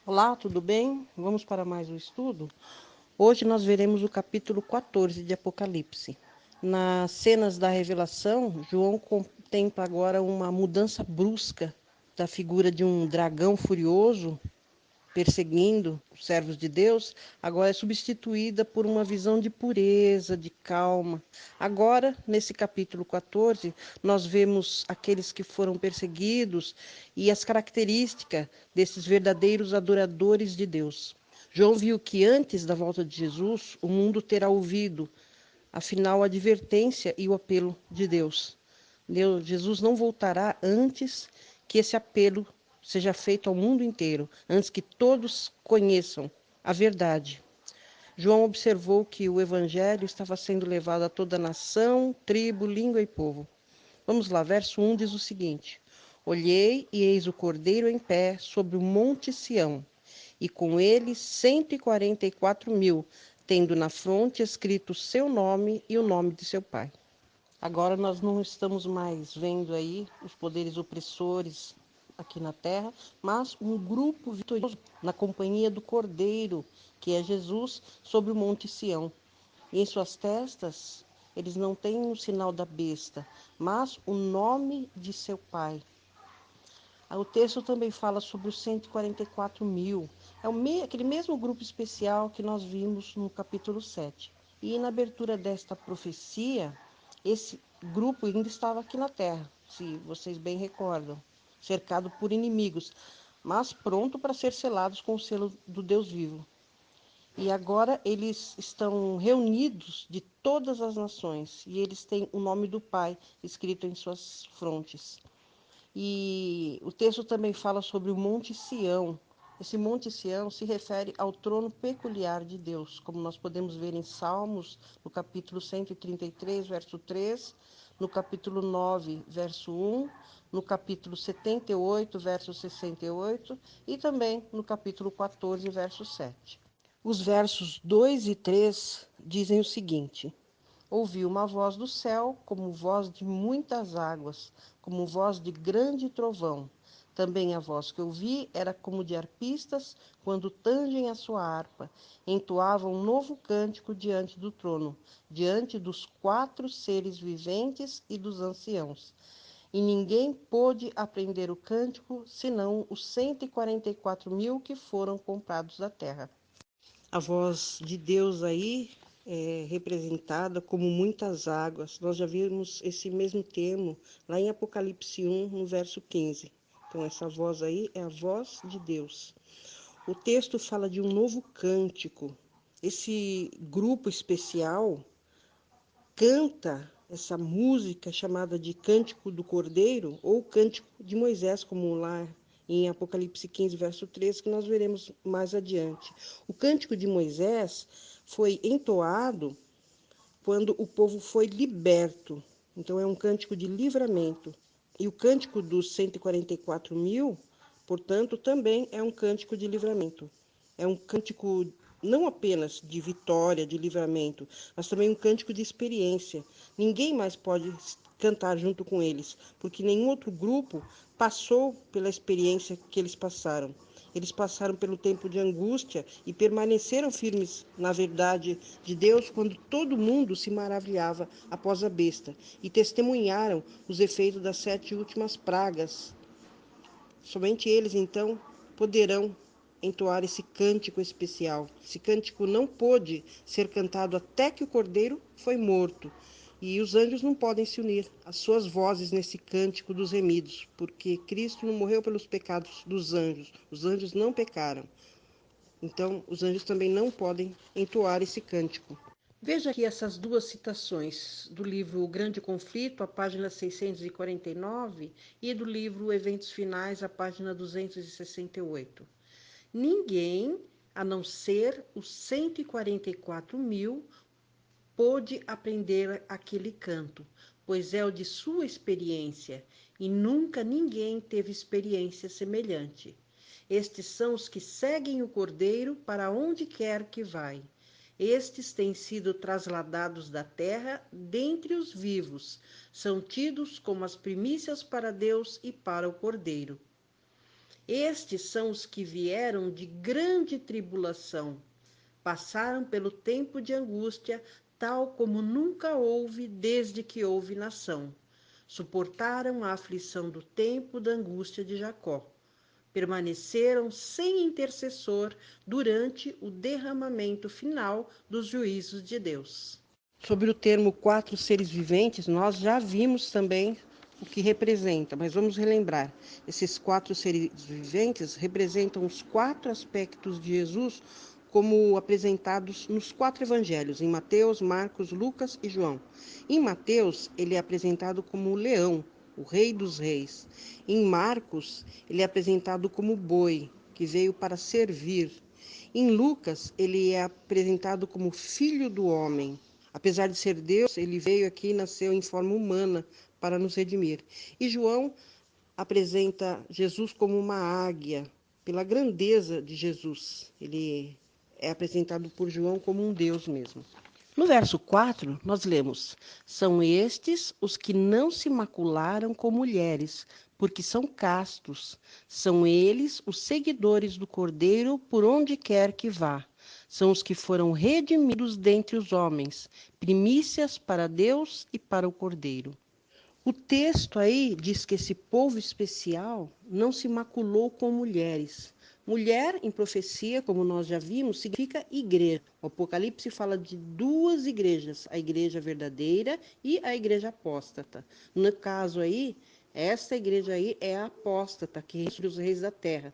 Olá, tudo bem? Vamos para mais um estudo? Hoje nós veremos o capítulo 14 de Apocalipse. Nas cenas da revelação, João contempla agora uma mudança brusca da figura de um dragão furioso perseguindo os servos de Deus, agora é substituída por uma visão de pureza, de calma. Agora, nesse capítulo 14, nós vemos aqueles que foram perseguidos e as características desses verdadeiros adoradores de Deus. João viu que antes da volta de Jesus, o mundo terá ouvido, afinal, a advertência e o apelo de Deus. Jesus não voltará antes que esse apelo seja feito ao mundo inteiro, antes que todos conheçam a verdade. João observou que o evangelho estava sendo levado a toda nação, tribo, língua e povo. Vamos lá, verso 1 diz o seguinte: Olhei e eis o Cordeiro em pé sobre o monte Sião, e com ele 144.000, tendo na fronte escrito o seu nome e o nome de seu pai. Agora nós não estamos mais vendo aí os poderes opressores aqui na terra, mas um grupo vitorioso na companhia do Cordeiro, que é Jesus, sobre o Monte Sião. E em suas testas eles não têm o sinal da besta, mas o nome de seu pai. O texto também fala sobre os 144.000. Aquele mesmo grupo especial que nós vimos no capítulo 7. E na abertura desta profecia, esse grupo ainda estava aqui na terra, se vocês bem recordam, cercado por inimigos, mas pronto para ser selados com o selo do Deus vivo. E agora eles estão reunidos de todas as nações, e eles têm o nome do Pai escrito em suas frontes. E o texto também fala sobre o Monte Sião. Esse Monte Sião se refere ao trono peculiar de Deus, como nós podemos ver em Salmos, no capítulo 133, verso 3, no capítulo 9, verso 1, no capítulo 78, verso 68 e também no capítulo 14, verso 7. Os versos 2 e 3 dizem o seguinte: Ouvi uma voz do céu, como voz de muitas águas, como voz de grande trovão. Também a voz que ouvi era como de arpistas, quando tangem a sua harpa. Entoavam um novo cântico diante do trono, diante dos 4 seres viventes e dos anciãos. E ninguém pôde aprender o cântico, senão os 144.000 que foram comprados da terra. A voz de Deus aí é representada como muitas águas. Nós já vimos esse mesmo termo lá em Apocalipse 1, no verso 15. Então, essa voz aí é a voz de Deus. O texto fala de um novo cântico. Esse grupo especial canta essa música chamada de Cântico do Cordeiro ou Cântico de Moisés, como lá em Apocalipse 15, verso 3, que nós veremos mais adiante. O Cântico de Moisés foi entoado quando o povo foi liberto. Então, é um cântico de livramento. E o cântico dos 144.000, portanto, também é um cântico de livramento. É um cântico não apenas de vitória, de livramento, mas também um cântico de experiência. Ninguém mais pode cantar junto com eles, porque nenhum outro grupo passou pela experiência que eles passaram. Eles passaram pelo tempo de angústia e permaneceram firmes na verdade de Deus quando todo mundo se maravilhava após a besta e testemunharam os efeitos das 7 últimas pragas. Somente eles, então, poderão entoar esse cântico especial. Esse cântico não pôde ser cantado até que o cordeiro foi morto. E os anjos não podem se unir às suas vozes nesse cântico dos remidos, porque Cristo não morreu pelos pecados dos anjos. Os anjos não pecaram. Então, os anjos também não podem entoar esse cântico. Veja aqui essas duas citações do livro O Grande Conflito, a página 649, e do livro Eventos Finais, a página 268. Ninguém, a não ser os 144.000, pôde aprender aquele canto, pois é o de sua experiência, e nunca ninguém teve experiência semelhante. Estes são os que seguem o Cordeiro para onde quer que vai. Estes têm sido trasladados da terra dentre os vivos, são tidos como as primícias para Deus e para o Cordeiro. Estes são os que vieram de grande tribulação, passaram pelo tempo de angústia, tal como nunca houve desde que houve nação. Suportaram a aflição do tempo da angústia de Jacó. Permaneceram sem intercessor durante o derramamento final dos juízos de Deus. Sobre o termo quatro seres viventes, nós já vimos também o que representa, mas vamos relembrar. Esses quatro seres viventes representam os quatro aspectos de Jesus como apresentados nos quatro evangelhos, em Mateus, Marcos, Lucas e João. Em Mateus, ele é apresentado como o leão, o rei dos reis. Em Marcos, ele é apresentado como boi, que veio para servir. Em Lucas, ele é apresentado como filho do homem. Apesar de ser Deus, ele veio aqui e nasceu em forma humana para nos redimir. E João apresenta Jesus como uma águia, pela grandeza de Jesus. Ele é apresentado por João como um Deus mesmo. No verso 4, nós lemos: São estes os que não se macularam com mulheres, porque são castos. São eles os seguidores do Cordeiro por onde quer que vá. São os que foram redimidos dentre os homens, primícias para Deus e para o Cordeiro. O texto aí diz que esse povo especial não se maculou com mulheres. Mulher, em profecia, como nós já vimos, significa igreja. O Apocalipse fala de duas igrejas, a igreja verdadeira e a igreja apóstata. No caso aí, essa igreja aí é a apóstata, que é sobre os reis da terra.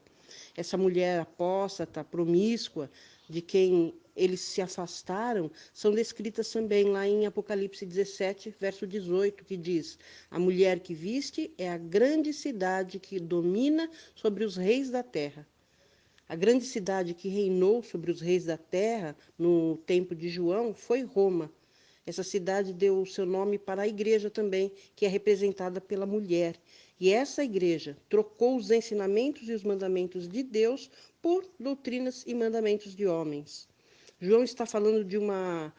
Essa mulher apóstata, promíscua, de quem eles se afastaram, são descritas também lá em Apocalipse 17, verso 18, que diz: A mulher que viste é a grande cidade que domina sobre os reis da terra. A grande cidade que reinou sobre os reis da terra no tempo de João foi Roma. Essa cidade deu o seu nome para a igreja também, que é representada pela mulher. E essa igreja trocou os ensinamentos e os mandamentos de Deus por doutrinas e mandamentos de homens. João está falando de uma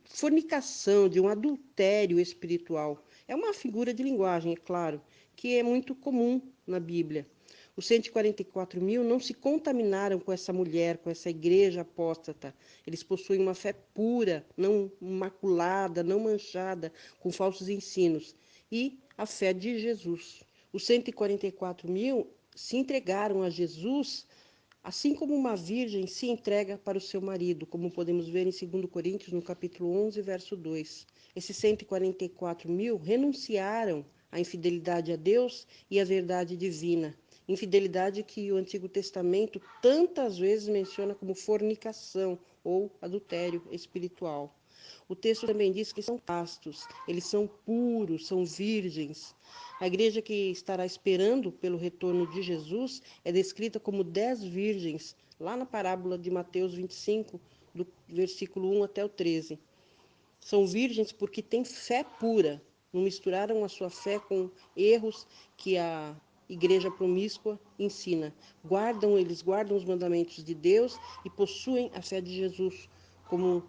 fornicação, de um adultério espiritual. É uma figura de linguagem, é claro, que é muito comum na Bíblia. Os 144.000 não se contaminaram com essa mulher, com essa igreja apóstata. Eles possuem uma fé pura, não maculada, não manchada com falsos ensinos. E a fé de Jesus. Os 144.000 se entregaram a Jesus, assim como uma virgem se entrega para o seu marido, como podemos ver em 2 Coríntios, no capítulo 11, verso 2. Esses 144.000 renunciaram à infidelidade a Deus e à verdade divina. Infidelidade que o Antigo Testamento tantas vezes menciona como fornicação ou adultério espiritual. O texto também diz que são castos, eles são puros, são virgens. A igreja que estará esperando pelo retorno de Jesus é descrita como 10 virgens, lá na parábola de Mateus 25, do versículo 1 até o 13. São virgens porque têm fé pura, não misturaram a sua fé com erros que a igreja promíscua ensina. Eles guardam os mandamentos de Deus e possuem a fé de Jesus, como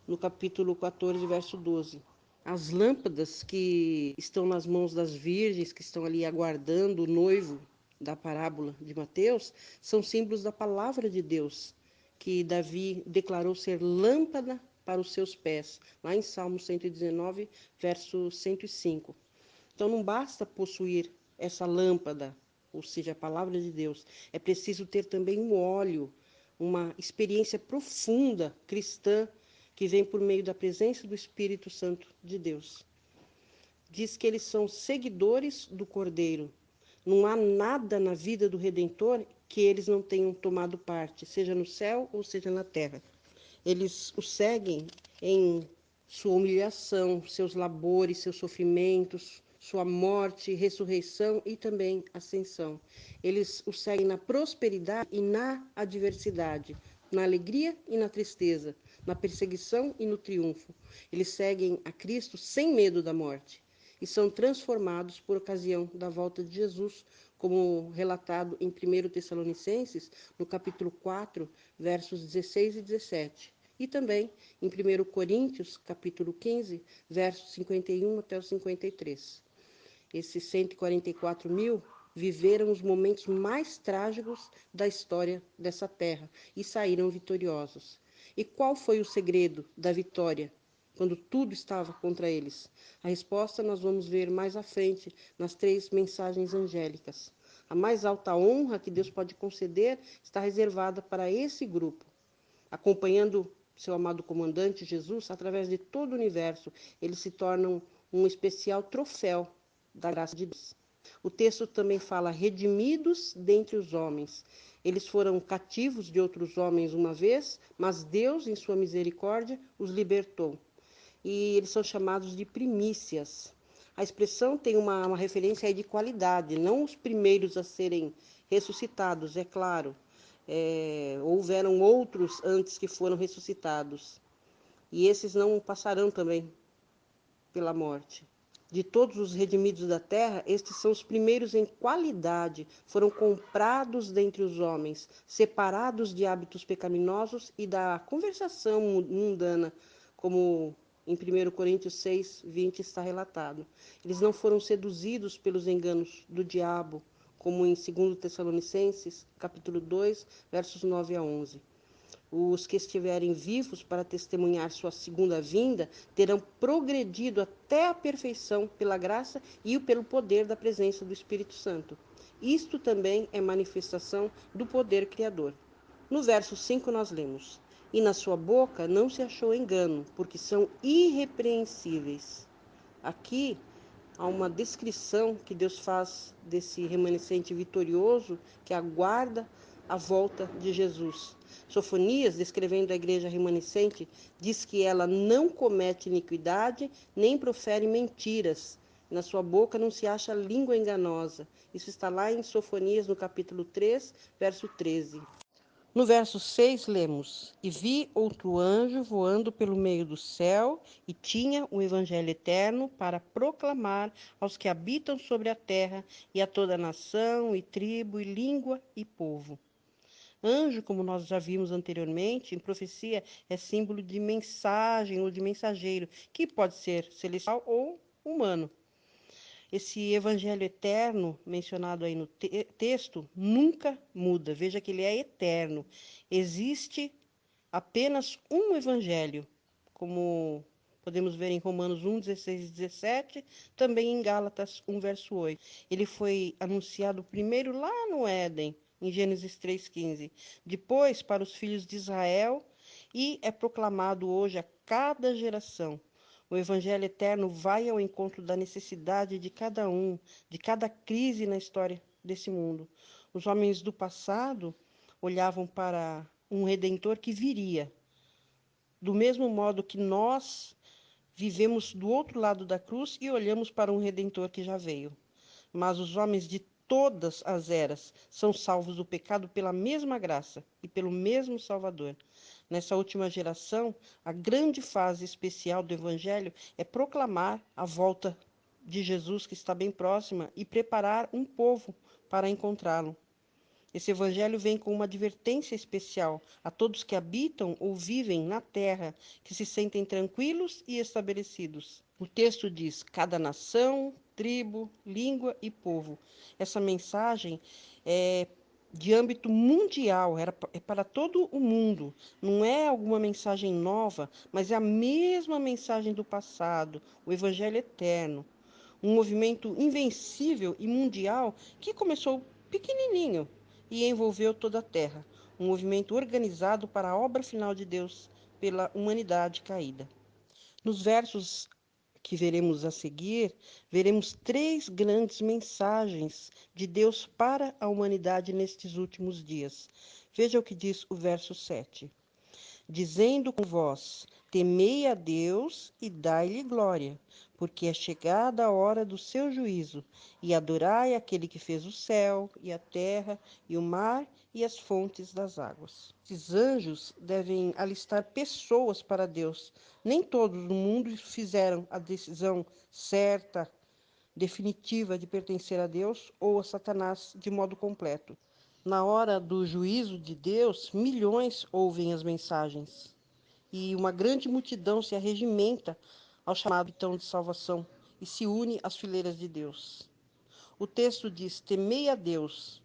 no capítulo 14, verso 12. As lâmpadas que estão nas mãos das virgens, que estão ali aguardando o noivo da parábola de Mateus, são símbolos da palavra de Deus, que Davi declarou ser lâmpada para os seus pés, lá em Salmo 119, verso 105. Então não basta possuir essa lâmpada, ou seja, a palavra de Deus, é preciso ter também um óleo, uma experiência profunda cristã que vem por meio da presença do Espírito Santo de Deus. Diz que eles são seguidores do Cordeiro. Não há nada na vida do Redentor que eles não tenham tomado parte, seja no céu ou seja na terra. Eles o seguem em sua humilhação, seus labores, seus sofrimentos, sua morte, ressurreição e também ascensão. Eles o seguem na prosperidade e na adversidade, na alegria e na tristeza, na perseguição e no triunfo. Eles seguem a Cristo sem medo da morte e são transformados por ocasião da volta de Jesus, como relatado em 1 Tessalonicenses, no capítulo 4, versos 16 e 17. E também em 1 Coríntios, capítulo 15, versos 51 até o 53. Esses 144.000 viveram os momentos mais trágicos da história dessa terra e saíram vitoriosos. E qual foi o segredo da vitória quando tudo estava contra eles? A resposta nós vamos ver mais à frente nas 3 mensagens angélicas. A mais alta honra que Deus pode conceder está reservada para esse grupo. Acompanhando seu amado comandante Jesus, através de todo o universo, eles se tornam um especial troféu da graça de Deus. O texto também fala redimidos dentre os homens. Eles foram cativos de outros homens uma vez, mas Deus, em sua misericórdia, os libertou. E eles são chamados de primícias. A expressão tem uma referência aí de qualidade, não os primeiros a serem ressuscitados, é claro. Houveram outros antes que foram ressuscitados. E esses não passarão também pela morte. De todos os redimidos da terra, estes são os primeiros em qualidade, foram comprados dentre os homens, separados de hábitos pecaminosos e da conversação mundana, como em 1 Coríntios 6, 20 está relatado. Eles não foram seduzidos pelos enganos do diabo, como em 2 Tessalonicenses, capítulo 2, versos 9 a 11. Os que estiverem vivos para testemunhar sua segunda vinda terão progredido até a perfeição pela graça e pelo poder da presença do Espírito Santo. Isto também é manifestação do poder criador. No verso 5 nós lemos: E na sua boca não se achou engano, porque são irrepreensíveis. Aqui há uma descrição que Deus faz desse remanescente vitorioso que aguarda a volta de Jesus. Sofonias, descrevendo a igreja remanescente, diz que ela não comete iniquidade, nem profere mentiras. Na sua boca não se acha língua enganosa. Isso está lá em Sofonias, no capítulo 3, verso 13. No verso 6, lemos: E vi outro anjo voando pelo meio do céu, e tinha o evangelho eterno para proclamar aos que habitam sobre a terra, e a toda nação, e tribo, e língua, e povo. Anjo, como nós já vimos anteriormente, em profecia é símbolo de mensagem ou de mensageiro, que pode ser celestial ou humano. Esse evangelho eterno mencionado aí no texto nunca muda. Veja que ele é eterno. Existe apenas um evangelho, como podemos ver em Romanos 1, 16 e 17, também em Gálatas 1, verso 8. Ele foi anunciado primeiro lá no Éden, em Gênesis 3,15. Depois para os filhos de Israel e é proclamado hoje a cada geração. O Evangelho eterno vai ao encontro da necessidade de cada um, de cada crise na história desse mundo. Os homens do passado olhavam para um redentor que viria. Do mesmo modo que nós vivemos do outro lado da cruz e olhamos para um redentor que já veio. Mas os homens de todas as eras são salvos do pecado pela mesma graça e pelo mesmo Salvador. Nessa última geração, a grande fase especial do Evangelho é proclamar a volta de Jesus, que está bem próxima, e preparar um povo para encontrá-lo. Esse evangelho vem com uma advertência especial a todos que habitam ou vivem na terra, que se sentem tranquilos e estabelecidos. O texto diz: cada nação, tribo, língua e povo. Essa mensagem é de âmbito mundial, é para todo o mundo. Não é alguma mensagem nova, mas é a mesma mensagem do passado, o evangelho eterno. Um movimento invencível e mundial que começou pequenininho e envolveu toda a Terra. Um movimento organizado para a obra final de Deus pela humanidade caída. Nos versos que veremos a seguir, veremos 3 grandes mensagens de Deus para a humanidade nestes últimos dias. Veja o que diz o verso 7. Dizendo com vós: temei a Deus e dai-lhe glória, porque é chegada a hora do seu juízo, e adorai aquele que fez o céu, e a terra, e o mar, e as fontes das águas. Esses anjos devem alistar pessoas para Deus. Nem todos no mundo fizeram a decisão certa, definitiva de pertencer a Deus ou a Satanás de modo completo. Na hora do juízo de Deus, milhões ouvem as mensagens e uma grande multidão se arregimenta ao chamado então de salvação e se une às fileiras de Deus. O texto diz: temei a Deus,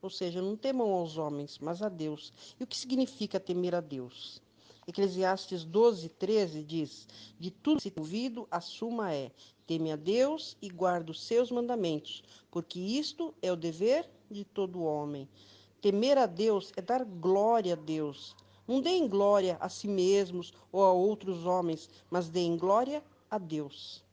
ou seja, não temam aos homens, mas a Deus. E o que significa temer a Deus? Eclesiastes 12:13 diz: de tudo que se tem ouvido, a suma é: teme a Deus e guarda os seus mandamentos, porque isto é o dever de todo homem. Temer a Deus é dar glória a Deus. Não deem glória a si mesmos ou a outros homens, mas deem glória a Deus.